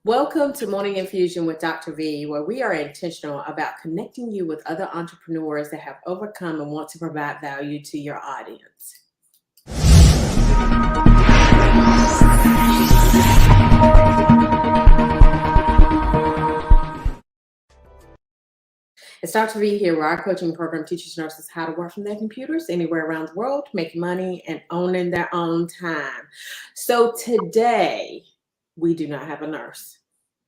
Welcome to Morning Infusion with Dr. V, where we are intentional about connecting you with other entrepreneurs that have overcome and want to provide value to your audience. It's Dr. V here, where our coaching program teaches nurses how to work from their computers anywhere around the world, make money, and owning their own time. So today, we do not have a nurse,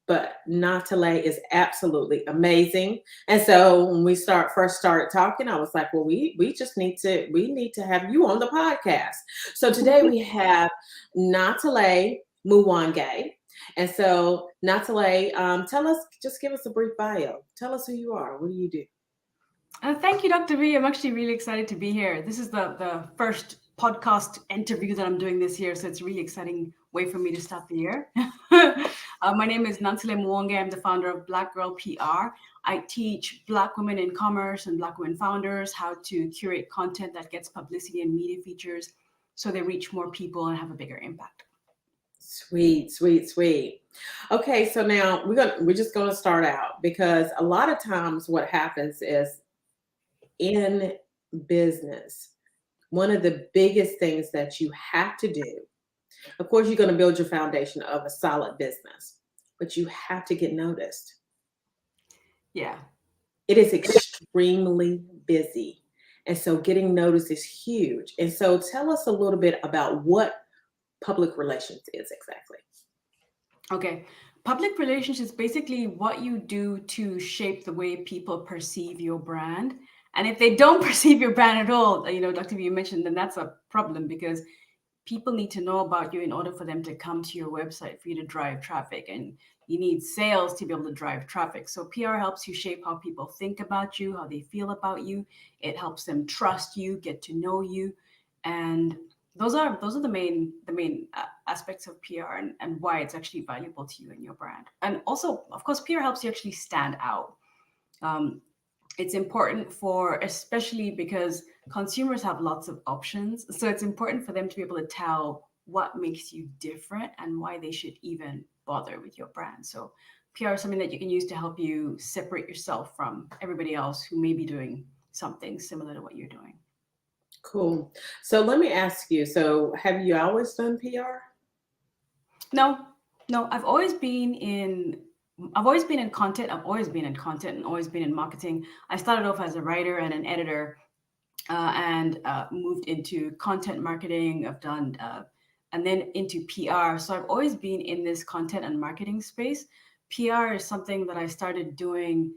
but Nantale is absolutely amazing. And so when we first started talking, I was like, well, we need to have you on the podcast. So today we have Nantale Muwonge. And so Nantale, just give us a brief bio. Tell us who you are. What do you do? Thank you, Dr. V. I'm actually really excited to be here. This is the first podcast interview that I'm doing this year, so it's a really exciting way for me to start the year. My name is Nantale Muwonge. I'm the founder of Black Girl PR. I teach Black women in commerce and Black women founders how to curate content that gets publicity and media features so they reach more people and have a bigger impact. Sweet, sweet, sweet. Okay, so now we're just gonna start out, because a lot of times what happens is in business, one of the biggest things that you have to do, of course, you're going to build your foundation of a solid business, but you have to get noticed. Yeah. It is extremely busy. And so getting noticed is huge. And so tell us a little bit about what public relations is exactly. Okay. Public relations is basically what you do to shape the way people perceive your brand. And if they don't perceive your brand at all, Dr. V, you mentioned, then that's a problem because people need to know about you in order for them to come to your website for you to drive traffic. And you need sales to be able to drive traffic. So PR helps you shape how people think about you, how they feel about you. It helps them trust you, get to know you. And those are the main aspects of PR and why it's actually valuable to you and your brand. And also, of course, PR helps you actually stand out. It's important especially because consumers have lots of options. So it's important for them to be able to tell what makes you different and why they should even bother with your brand. So PR is something that you can use to help you separate yourself from everybody else who may be doing something similar to what you're doing. Cool. So let me ask you, so have you always done PR? No, no, I've always been in content. I've always been in content and always been in marketing. I started off as a writer and an editor, and moved into content marketing. I've done, and then into PR. So I've always been in this content and marketing space. PR is something that I started doing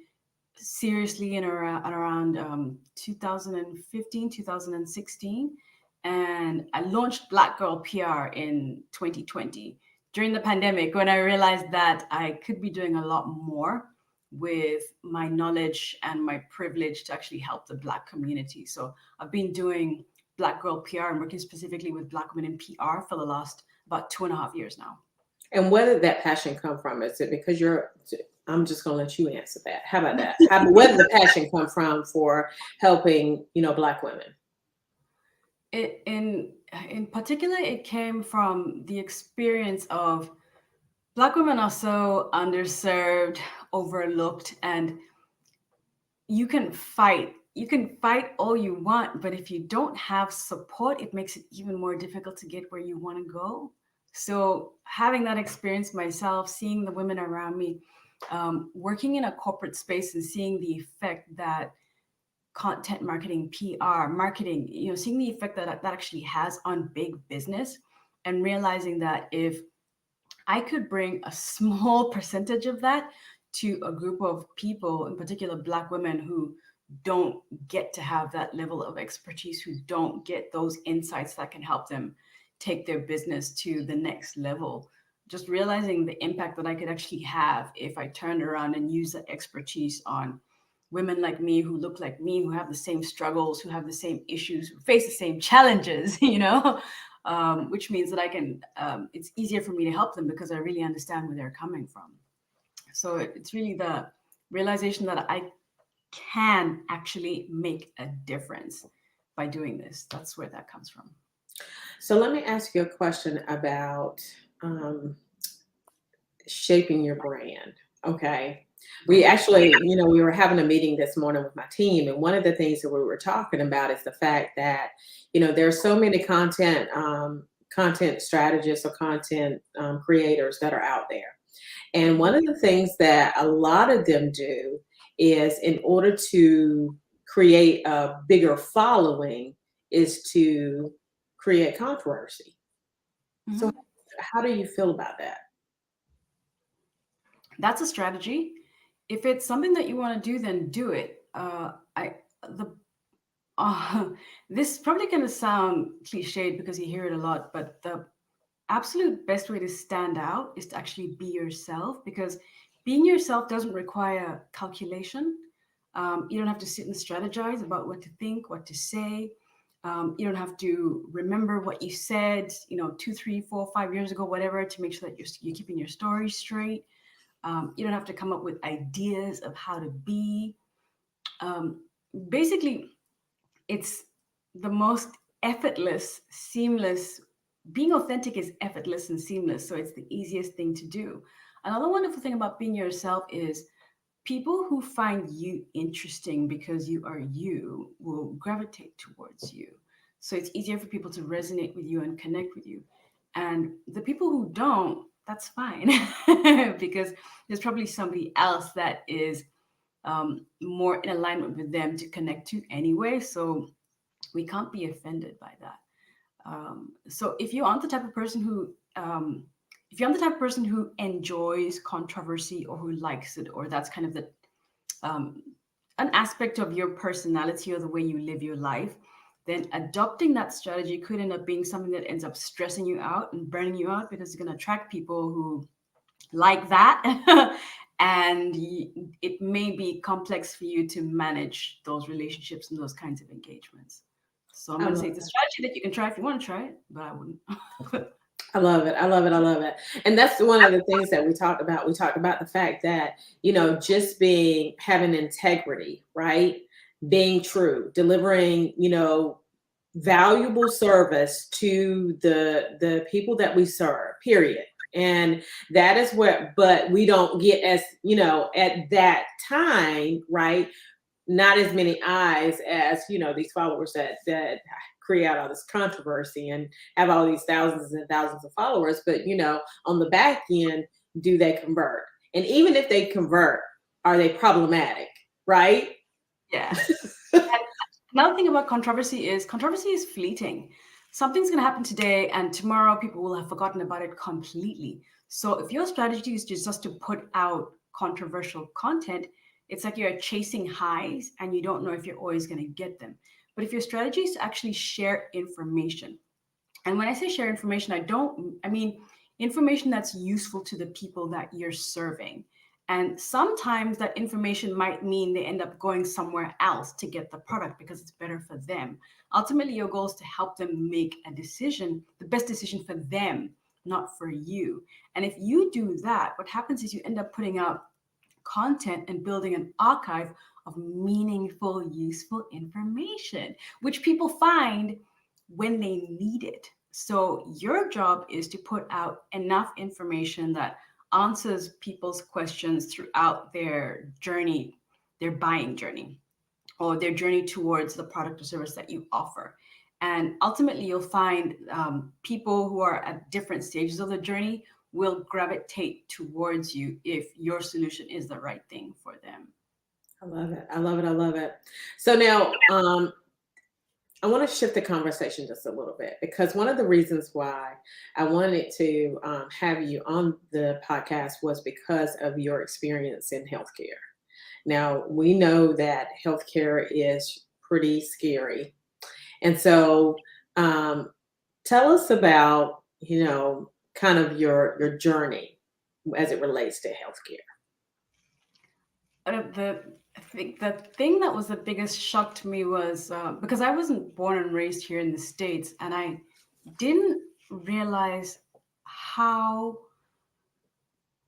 seriously in around 2015, 2016. And I launched Black Girl PR in 2020 during the pandemic when I realized that I could be doing a lot more with my knowledge and my privilege to actually help the Black community. So I've been doing Black Girl PR and working specifically with Black women in PR for the last about 2.5 years now. And where did that passion come from? Is it because I'm just going to let you answer that. How about that? Where did the passion come from for helping, Black women? In particular, it came from the experience of Black women are so underserved, overlooked, and you can fight all you want, but if you don't have support, it makes it even more difficult to get where you want to go. So having that experience myself, seeing the women around me, working in a corporate space and seeing the effect that content marketing, PR marketing, seeing the effect that actually has on big business, and realizing that if I could bring a small percentage of that to a group of people, in particular Black women who don't get to have that level of expertise, who don't get those insights that can help them take their business to the next level. Just realizing the impact that I could actually have if I turned around and used that expertise on women like me, who look like me, who have the same struggles, who have the same issues, who face the same challenges, which means that it's easier for me to help them because I really understand where they're coming from. So it's really the realization that I can actually make a difference by doing this. That's where that comes from. So let me ask you a question about shaping your brand. Okay. We actually, we were having a meeting this morning with my team, and one of the things that we were talking about is the fact that, there's so many content strategists or content creators that are out there. And one of the things that a lot of them do is, in order to create a bigger following, is to create controversy. So, Mhm. how do you feel about that? That's a strategy. If it's something that you want to do, then do it. I the uh, This is probably going to sound cliched because you hear it a lot, but the absolute best way to stand out is to actually be yourself, because being yourself doesn't require calculation. You don't have to sit and strategize about what to think, what to say. You don't have to remember what you said, 2, 3, 4, 5 years ago, whatever, to make sure that you're keeping your story straight. You don't have to come up with ideas of how to be. Um, Basically, it's the most effortless, seamless. Being authentic is effortless and seamless, so it's the easiest thing to do. Another wonderful thing about being yourself is people who find you interesting because you are you will gravitate towards you. So it's easier for people to resonate with you and connect with you. And the people who don't, that's fine because there's probably somebody else that is more in alignment with them to connect to anyway. So we can't be offended by that. So if you're the type of person who enjoys controversy or who likes it, or that's kind of the um, an aspect of your personality or the way you live your life, then adopting that strategy could end up being something that ends up stressing you out and burning you out, because it's going to attract people who like that. And it may be complex for you to manage those relationships and those kinds of engagements. So I'm I going to say love it's a that. strategy that you can try if you want to try it, but I wouldn't. I love it. I love it. I love it. And that's one of the things that we talked about. We talked about the fact that, just having integrity, right? Being true, delivering, valuable service to the people that we serve, period. And that is what, but we don't get, as, at that time, right? Not as many eyes as, these followers that create all this controversy and have all these thousands and thousands of followers. But, on the back end, do they convert? And even if they convert, are they problematic, right? Yeah. And another thing about controversy is fleeting. Something's going to happen today, and tomorrow people will have forgotten about it completely. So if your strategy is just to put out controversial content, it's like you're chasing highs and you don't know if you're always going to get them. But if your strategy is to actually share information, and when I say share information, I mean information that's useful to the people that you're serving. And sometimes that information might mean they end up going somewhere else to get the product because it's better for them. Ultimately, your goal is to help them make a decision, the best decision for them, not for you. And if you do that, what happens is you end up putting out content and building an archive of meaningful, useful information, which people find when they need it. So, your job is to put out enough information that answers people's questions throughout their journey, their buying journey, or their journey towards the product or service that you offer. And ultimately, you'll find people who are at different stages of the journey will gravitate towards you if your solution is the right thing for them. I love it. I love it. I love it. So now, I want to shift the conversation just a little bit, because one of the reasons why I wanted to have you on the podcast was because of your experience in healthcare. Now, we know that healthcare is pretty scary. And so, tell us about, kind of your journey as it relates to healthcare. The thing that was the biggest shock to me was because I wasn't born and raised here in the States, and I didn't realize how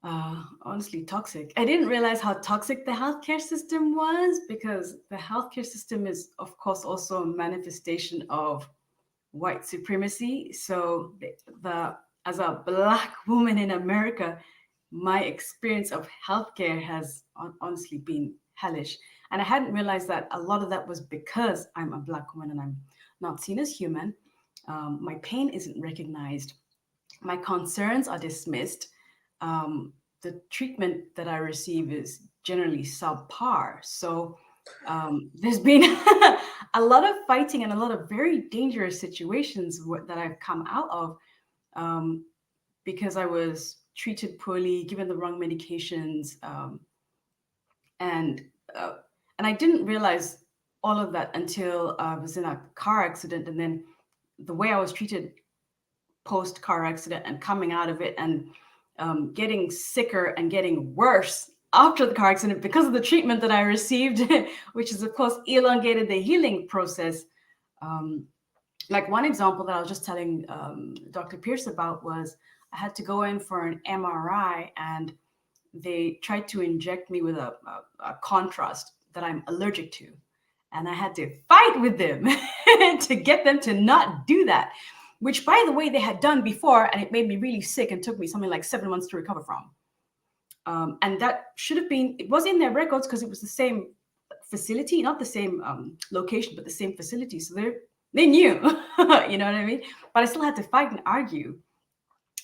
honestly toxic. I didn't realize how toxic the healthcare system was, because the healthcare system is, of course, also a manifestation of white supremacy. So the as a black woman in America, my experience of healthcare has honestly been hellish. And I hadn't realized that a lot of that was because I'm a Black woman and I'm not seen as human. My pain isn't recognized, my concerns are dismissed. The treatment that I receive is generally subpar. So there's been a lot of fighting and a lot of very dangerous situations that I've come out of, um, because I was treated poorly, given the wrong medications, and uh, and I didn't realize all of that until I was in a car accident, and then the way I was treated post car accident and coming out of it, and getting sicker and getting worse after the car accident because of the treatment that I received, which is of course elongated the healing process. Um, like one example that I was just telling Dr. Pierce about was I had to go in for an MRI, and they tried to inject me with a contrast that I'm allergic to. And I had to fight with them to get them to not do that, which, by the way, they had done before. And it made me really sick and took me something like 7 months to recover from. And that should have been, it was in their records because it was the same facility, not the same location, but the same facility. So they knew, you know what I mean? But I still had to fight and argue,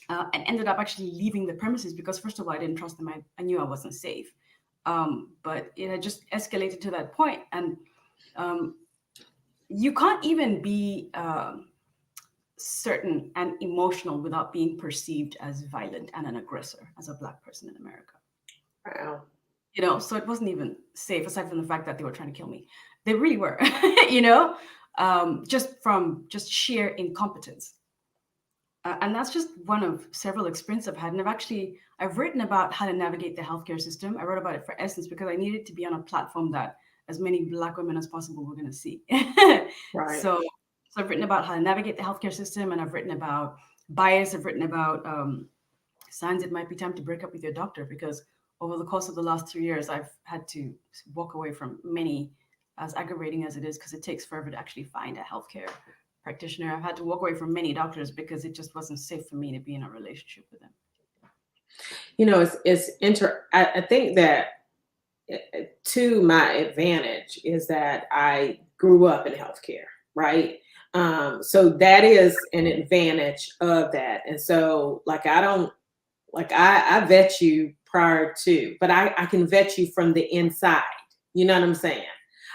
and ended up actually leaving the premises because, first of all, I didn't trust them. I knew I wasn't safe. But it had just escalated to that point. And um, you can't even be certain and emotional without being perceived as violent and an aggressor as a Black person in America. Wow. You know, so it wasn't even safe, aside from the fact that they were trying to kill me. They really were, you know, just from just sheer incompetence. And that's just one of several experiences I've had. And I've written about how to navigate the healthcare system. I wrote about it for Essence because I needed to be on a platform that as many Black women as possible were going to see. Right. So I've written about how to navigate the healthcare system, and I've written about bias. I've written about signs it might be time to break up with your doctor, because over the course of the last 3 years, I've had to walk away from many, as aggravating as it is, because it takes forever to actually find a healthcare practitioner. I've had to walk away from many doctors because it just wasn't safe for me to be in a relationship with them. You know, I think that to my advantage is that I grew up in healthcare, right? So that is an advantage of that. And so like I vet you prior to, but I can vet you from the inside. You know what I'm saying?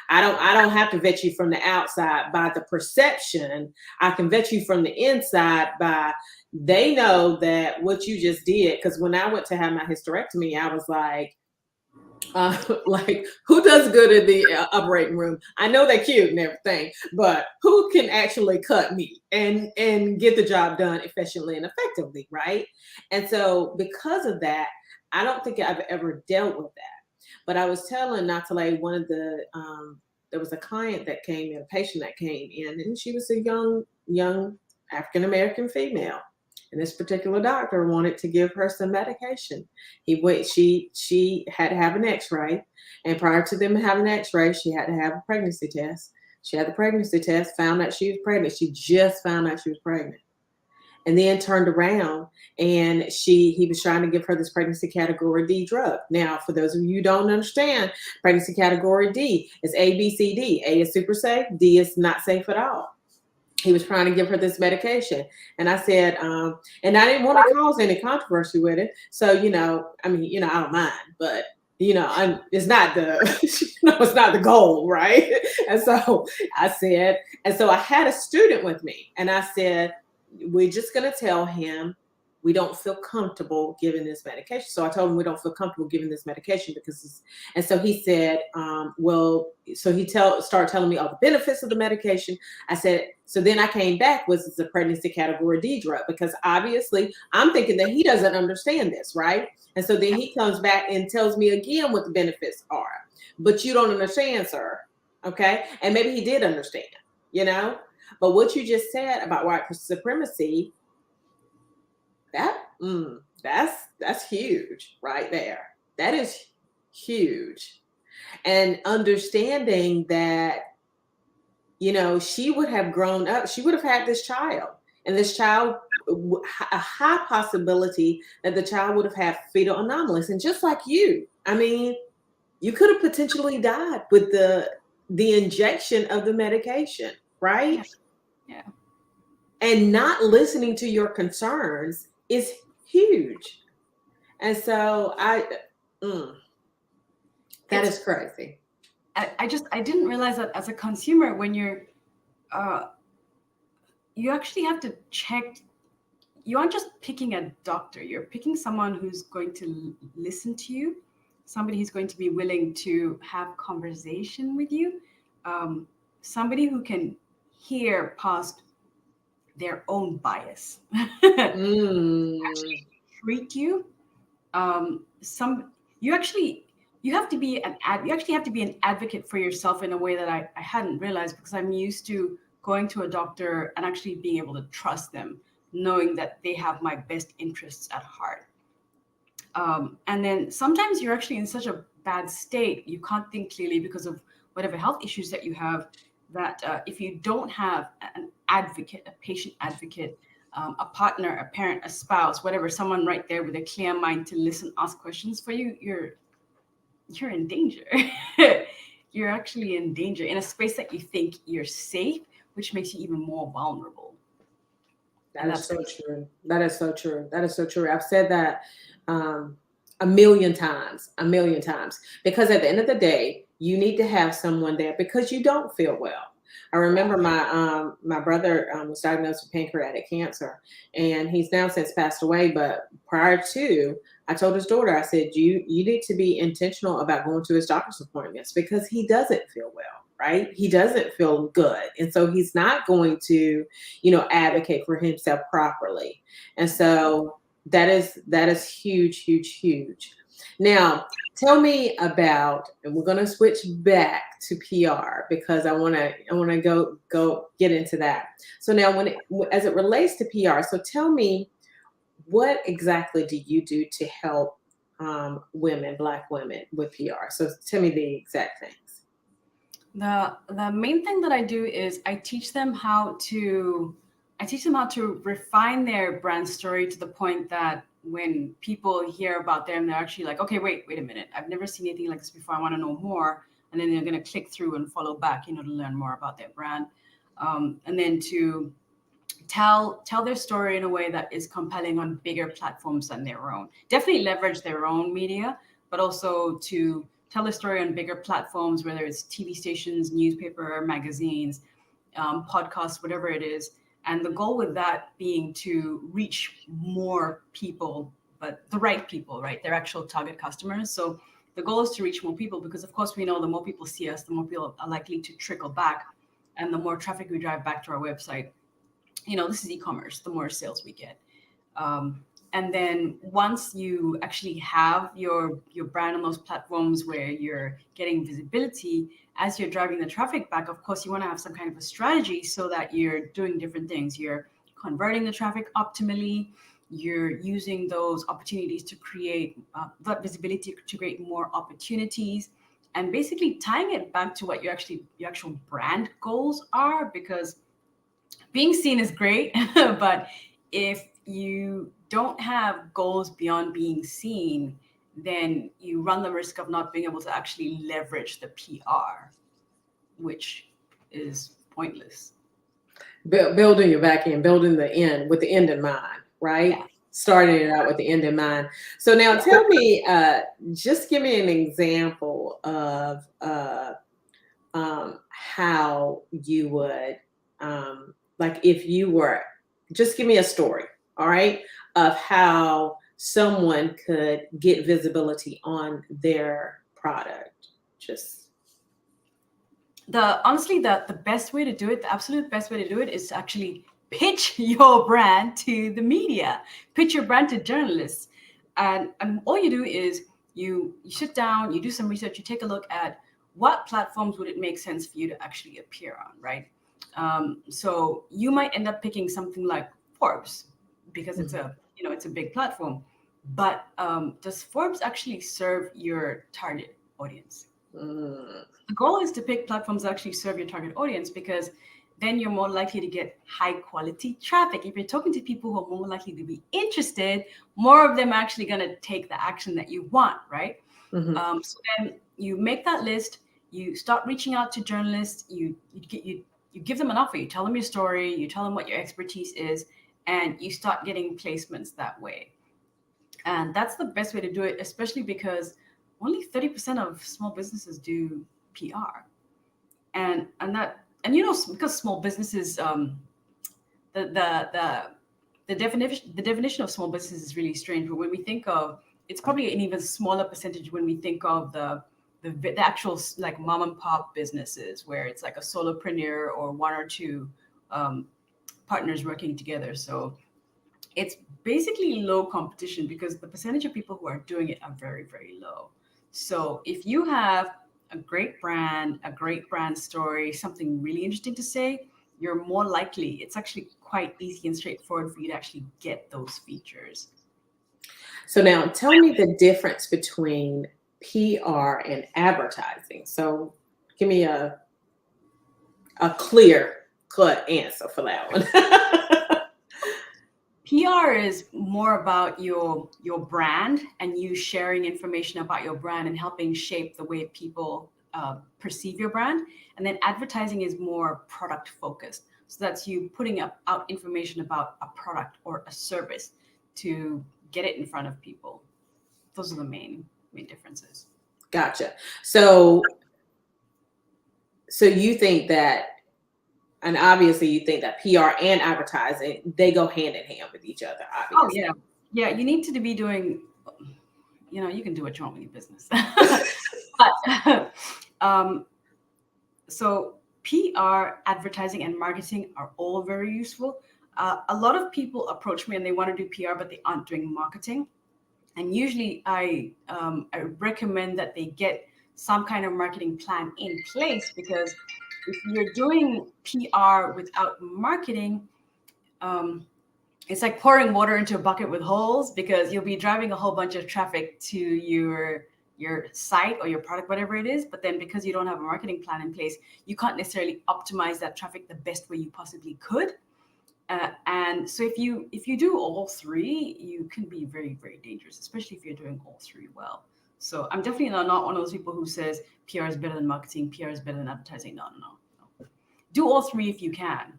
I don't have to vet you from the outside by the perception. I can vet you from the inside by they know that what you just did. Because when I went to have my hysterectomy, I was like who does good in the operating room? I know they're cute and everything, but who can actually cut me and get the job done efficiently and effectively, right? And so because of that, I don't think I've ever dealt with that. But I was telling Nantale, one of the there was a client that came in, a patient that came in, and she was a young African American female. And this particular doctor wanted to give her some medication. She had to have an X-ray, and prior to them having an X-ray, she had to have a pregnancy test. She had the pregnancy test, found out she was pregnant. She just found out she was pregnant, and then turned around and he was trying to give her this pregnancy category D drug. Now, for those of you who don't understand, pregnancy category D is A, B, C, D. A is super safe, D is not safe at all. He was trying to give her this medication. And I said, and I didn't want to cause any controversy with it. So, I don't mind, but it's not it's not the goal, right? And so I said, and so I had a student with me, and I said, we're just going to tell him we don't feel comfortable giving this medication. So I told him we don't feel comfortable giving this medication because and so he said, so he started telling me all the benefits of the medication. I said, so then I came back, was this a pregnancy category D drug? Because obviously I'm thinking that he doesn't understand this, right? And so then he comes back and tells me again what the benefits are. But you don't understand, sir. Okay. And maybe he did understand, But what you just said about white supremacy, that's huge right there. That is huge. And understanding that, she would have grown up, she would have had this child, and this child a high possibility that the child would have had fetal anomalies. And just like you, I mean, you could have potentially died with the injection of the medication, Yeah. right? Yeah. And not listening to your concerns is huge. And so mm, that It's is crazy. I didn't realize that as a consumer, when uh you actually have to check. You aren't just picking a doctor, you're picking someone who's going to listen to you, somebody who's going to be willing to have conversation with you, um, somebody who can hear past their own bias, Mm, actually treat you. Some you actually you have to be you actually have to be an advocate for yourself in a way that I hadn't realized, because I'm used to going to a doctor and actually being able to trust them, knowing that they have my best interests at heart. And then sometimes you're actually in such a bad state, you can't think clearly because of whatever health issues that you have, that if you don't have an advocate, a patient advocate, a partner, a parent, a spouse, whatever, someone right there with a clear mind to listen, ask questions for you, you're in danger. You're actually in danger in a space that you think you're safe, which makes you even more vulnerable. that And is that's so true. That is so true. That is so true. I've said that um, a million times, because at the end of the day, you need to have someone there because you don't feel well. I yeah. remember my brother was diagnosed with pancreatic cancer, and he's now since passed away. But prior to, I told his daughter, I said, you need to be intentional about going to his doctor's appointments because he doesn't feel well, right? He doesn't feel good, and so he's not going to, advocate for himself properly. And so that is huge, huge, huge. Now, tell me about, and we're going to switch back to PR because I want to go get into that. So now, as it relates to PR, so tell me, what exactly do you do to help women, Black women, with PR? So tell me the exact things. The main thing that I do is I teach them how to refine their brand story to the point that when people hear about them, they're actually like, okay, wait a minute, I've never seen anything like this before, I want to know more. And then they're going to click through and follow back, to learn more about their brand. And then to tell their story in a way that is compelling on bigger platforms than their own. Definitely leverage their own media, but also to tell a story on bigger platforms, whether it's TV stations, newspaper, magazines, podcasts, whatever it is. And the goal with that being to reach more people, but the right people, right? Their actual target customers. So the goal is to reach more people because, of course, we know the more people see us, the more people are likely to trickle back. And the more traffic we drive back to our website, this is e-commerce, the more sales we get. And then once you actually have your brand on those platforms where you're getting visibility, as you're driving the traffic back, of course, you want to have some kind of a strategy so that you're doing different things. You're converting the traffic optimally. You're using those opportunities to create that visibility to create more opportunities, and basically tying it back to what your actual brand goals are, because being seen is great, but if you don't have goals beyond being seen, then you run the risk of not being able to actually leverage the PR, which is pointless. Building your back end, building the end with the end in mind, right? Yeah. Starting it out with the end in mind. So now tell me, just give me an example of how you would, like if you were, just give me a story, all right, of how someone could get visibility on their product. Just Honestly, the best way to do it, the absolute best way to do it, is to actually pitch your brand to the media, pitch your brand to journalists. And all you do is you sit down, you do some research, you take a look at what platforms would it make sense for you to actually appear on, right? So you might end up picking something like Forbes because it's a big platform. But does Forbes actually serve your target audience? mm, The goal is to pick platforms that actually serve your target audience, because then you're more likely to get high quality traffic. If you're talking to people who are more likely to be interested, more of them are actually going to take the action that you want, right? Mm-hmm. So then you make that list, you start reaching out to journalists, you give them an offer, you tell them your story, you tell them what your expertise is, and you start getting placements that way. And that's the best way to do it, especially because only 30% of small businesses do PR. And because small businesses, the the the the definition of small business is really strange. But when we think of, it's probably an even smaller percentage when we think of the actual like mom and pop businesses where it's like a solopreneur or one or two um, partners working together. So it's basically low competition because the percentage of people who are doing it are very, very low. So if you have a great brand story, something really interesting to say, you're more likely, it's actually quite easy and straightforward for you to actually get those features. So now tell me the difference between PR and advertising. So give me a clear cut answer for that one. PR is more about your brand and you sharing information about your brand and helping shape the way people perceive your brand. And then advertising is more product focused. So that's you putting out information about a product or a service to get it in front of people. Those are the main differences. Gotcha. So you think that, and obviously you think that PR and advertising, they go hand in hand with each other, Oh obviously. yeah, yeah. You need to be doing. You can do what you want with your business, but so PR, advertising, and marketing are all very useful. A lot of people approach me and they want to do PR, but they aren't doing marketing. And usually, I recommend that they get some kind of marketing plan in place because if you're doing PR without marketing, um, it's like pouring water into a bucket with holes because you'll be driving a whole bunch of traffic to your site or your product, whatever it is. But then because you don't have a marketing plan in place, you can't necessarily optimize that traffic the best way you possibly could. And so if you do all three, you can be very, very dangerous, especially if you're doing all three well. So I'm definitely not one of those people who says PR is better than marketing, PR is better than advertising. No, no, no, no. Do all three if you can.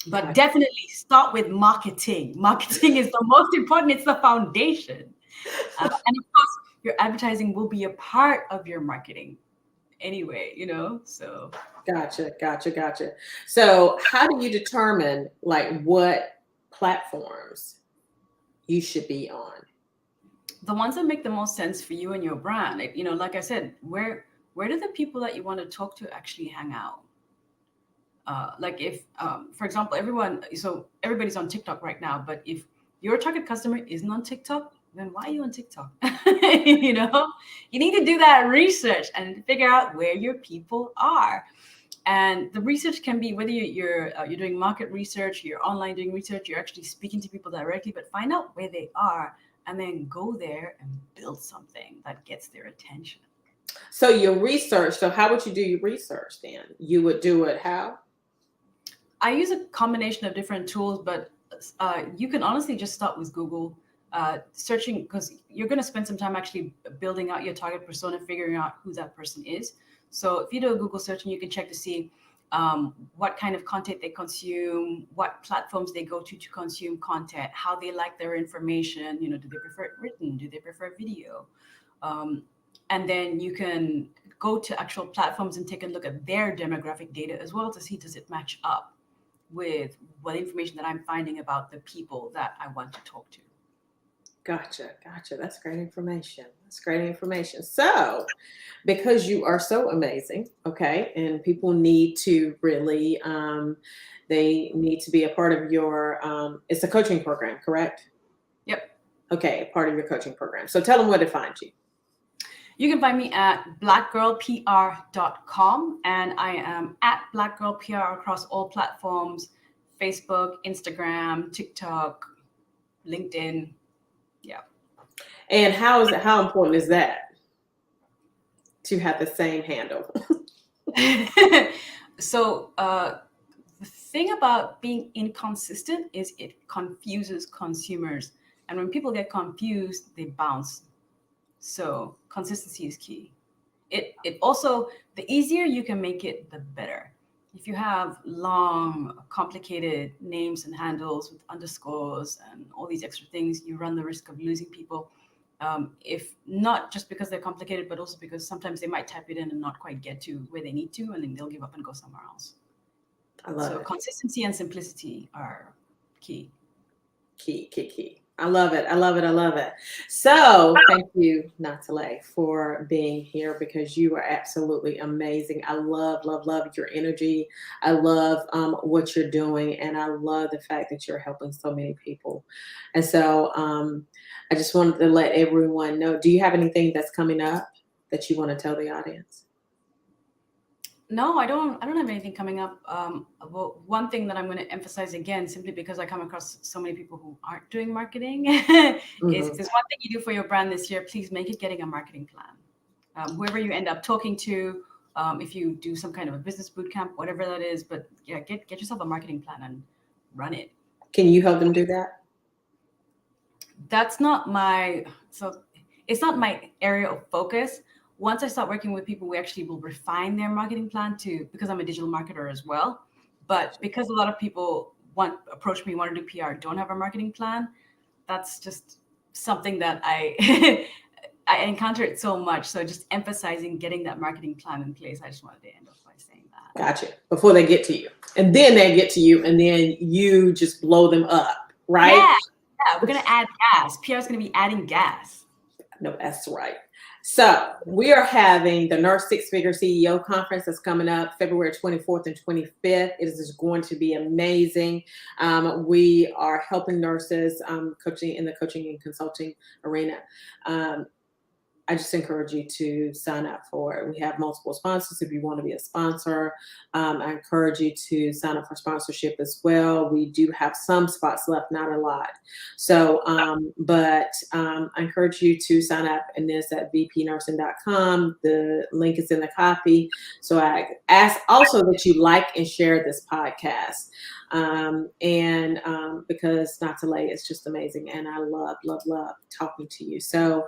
But definitely start with marketing. Marketing is the most important. It's the foundation. And of course, your advertising will be a part of your marketing anyway. So Gotcha. So how do you determine like what platforms you should be on? the ones that make the most sense for you and your brand, like I said, where do the people that you want to talk to actually hang out? Like if, for example, everybody's on TikTok right now, but if your target customer isn't on TikTok, then why are you on TikTok? You need to do that research and figure out where your people are. And the research can be whether you're doing market research, you're online doing research, you're actually speaking to people directly, but find out where they are and then go there and build something that gets their attention. So your research, so how would you do your research then? You would do it how? I use a combination of different tools, but you can honestly just start with Google, searching because you're going to spend some time actually building out your target persona, figuring out who that person is. So if you do a Google search, and you can check to see what kind of content they consume, what platforms they go to consume content, how they like their information. Do they prefer it written? Do they prefer video? Um, and then you can go to actual platforms and take a look at their demographic data as well to see does it match up with what information that I'm finding about the people that I want to talk to. Gotcha. That's great information. So, because you are so amazing, okay, and people need to really, they need to be a part of your, it's a coaching program, correct? Yep. Okay, a part of your coaching program. So tell them where to find you. You can find me at blackgirlpr.com, and I am at blackgirlpr across all platforms: Facebook, Instagram, TikTok, LinkedIn. Yeah. And how important is that to have the same handle? So thing about being inconsistent is it confuses consumers. And when people get confused, they bounce. So consistency is key. It also, the easier you can make it, the better. If you have long, complicated names and handles with underscores and all these extra things, you run the risk of losing people. If not just because they're complicated, but also because sometimes they might type it in and not quite get to where they need to, and then they'll give up and go somewhere else. I love So it. consistency and simplicity are key. Key. I love it. I love it. I love it. So thank you, Nantale, for being here because you are absolutely amazing. I love your energy. I love what you're doing. And I love the fact that you're helping so many people. And so I just wanted to let everyone know, do you have anything that's coming up that you want to tell the audience? No, I don't have anything coming up. Well, one thing that I'm going to emphasize again, simply because I come across so many people who aren't doing marketing, is if Mhm. there's one thing you do for your brand this year, please make it getting a marketing plan. Whoever you end up talking to, if you do some kind of a business boot camp, whatever that is, but yeah, get yourself a marketing plan and run it. Can you help them do that? That's not my so it's not my area of focus. Once I start working with people, we actually will refine their marketing plan to, because I'm a digital marketer as well. But because a lot of people approach me, want to do PR, don't have a marketing plan, that's just something that I I encounter it so much. So just emphasizing getting that marketing plan in place. I just wanted to end off by saying that. Gotcha. Before they get to you. And then they get to you, and then you just blow them up, right? Yeah, we're gonna add gas. PR is gonna be adding gas. No, that's right. So we are having the Nurse Six Figure CEO Conference that's coming up February 24th and 25th. It is just going to be amazing. We are helping nurses coaching in the coaching and consulting arena. Um, I just encourage you to sign up for it. We have multiple sponsors. If you want to be a sponsor, I encourage you to sign up for sponsorship as well. We do have some spots left, not a lot. So, but I encourage you to sign up, and it's at vpnursing.com. The link is in the copy. So I ask also that you like and share this podcast. Because Nantale is just amazing, and I love talking to you. So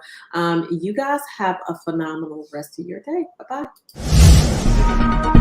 you guys have a phenomenal rest of your day. Bye bye.